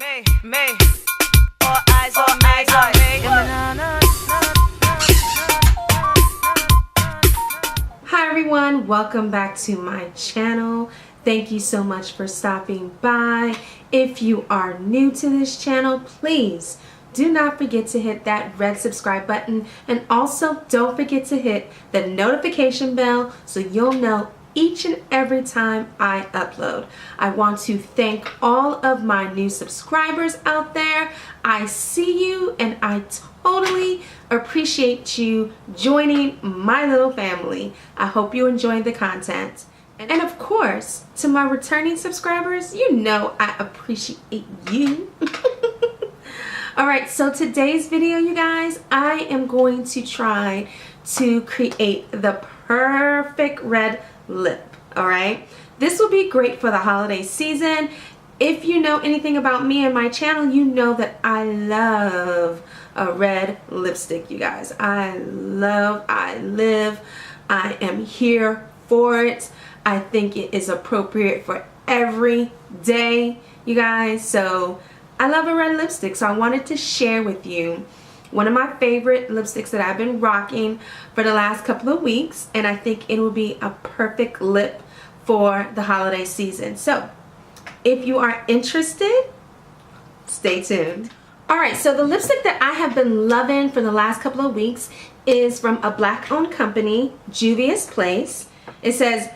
Me, all eyes on me. Hi everyone, welcome back to my channel. Thank you so much for stopping by. If you are new to this channel, please do not forget to hit that red subscribe button, and also don't forget to hit the notification bell so you'll know each and every time I upload. I want to thank all of my new subscribers out there. I see you and I totally appreciate you joining my little family. I hope you enjoyed the content. And of course, to my returning subscribers, you know I appreciate you. Alright, so today's video, you guys, I am going to try to create the perfect red lip. Alright, this will be great for the holiday season. If you know anything about me and my channel, you know that I love a red lipstick, you guys. I am here for it. I think it is appropriate for every day, you guys. So I love a red lipstick, so I wanted to share with you one of my favorite lipsticks that I've been rocking for the last couple of weeks, and I think it will be a perfect lip for the holiday season. So if you are interested, stay tuned. Alright, so the lipstick that I have been loving for the last couple of weeks is from a black owned company, Juvia's Place. It says,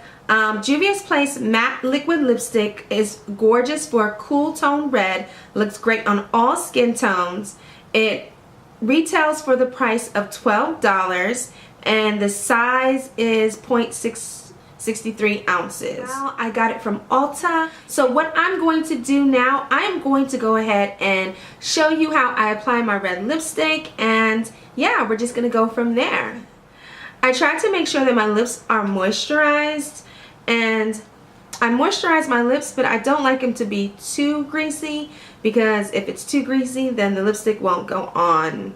Juvia's Place matte liquid lipstick is gorgeous for a cool tone red. Looks great on all skin tones. It retails for the price of $12 and the size is 0.63 ounces. Now I got it from Ulta. So what I'm going to do now, I'm going to go ahead and show you how I apply my red lipstick, and yeah, we're just gonna go from there. I try to make sure that my lips are moisturized, and I moisturize my lips, but I don't like them to be too greasy, because if it's too greasy, then the lipstick won't go on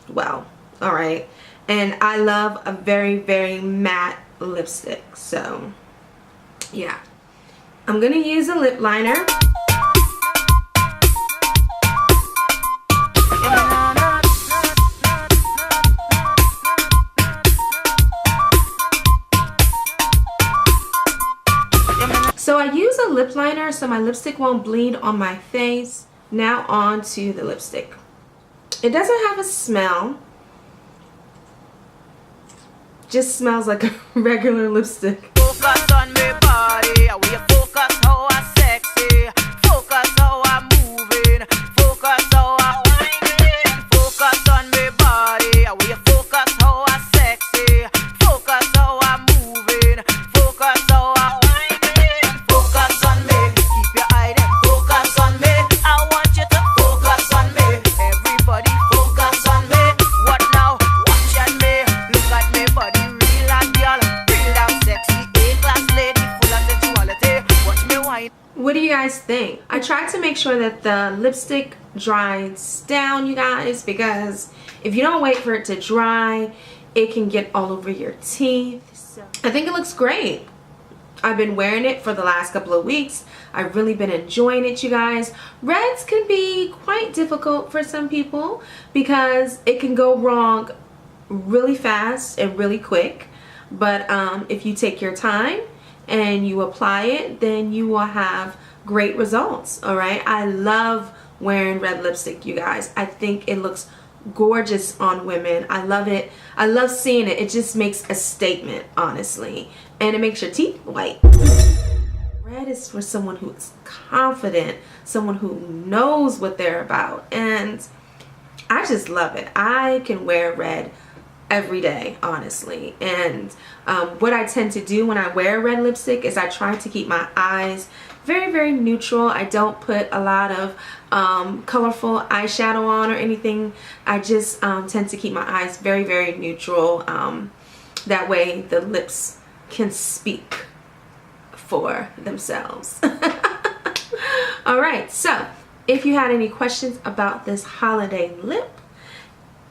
well. Alright, and I love a very, very matte lipstick, so yeah. I'm gonna use a lip liner. So I use a lip liner so my lipstick won't bleed on my face. Now on to the lipstick. It doesn't have a smell. Just smells like a regular lipstick. Focus on me body, we focus how I sexy, focus how I'm moving, focus how I whining, focus on me body, we focus how I sexy, focus how I'm moving, focus how I whining, focus on me, keep your eye there, focus on me, I want you to focus on me, everybody focus on me, what now, watch at me, look at me body, real and girl, real and sexy, A-class lady, full of sensuality, watch me whine. What do you guys think? I tried to make sure that the lipstick dries down, you guys, because if you don't wait for it to dry, it can get all over your teeth. So I think it looks great. I've been wearing it for the last couple of weeks. I've really been enjoying it, you guys. Reds can be quite difficult for some people because it can go wrong really fast and really quick. But if you take your time and you apply it, then you will have great results. Alright, I love wearing red lipstick, you guys. I think it looks gorgeous on women. I love it. I love seeing it. It just makes a statement, honestly, and it makes your teeth white. Red is for someone who is confident, someone who knows what they're about, and I just love it. I can wear red every day, honestly. And what I tend to do when I wear red lipstick is I try to keep my eyes very, very neutral. I don't put a lot of colorful eyeshadow on or anything. I just tend to keep my eyes very, very neutral. That way the lips can speak for themselves. Alright, so if you had any questions about this holiday lip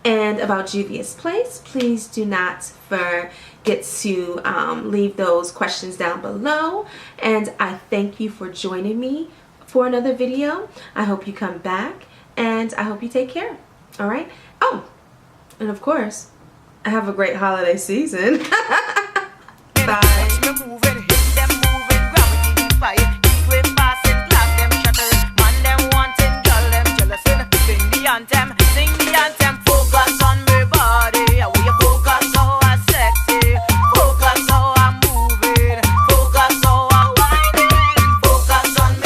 and about Juvia's Place, please do not forget to leave those questions down below. And I thank you for joining me for another video. I hope you come back, and I hope you take care. All right? Oh, and of course, have a great holiday season. Bye.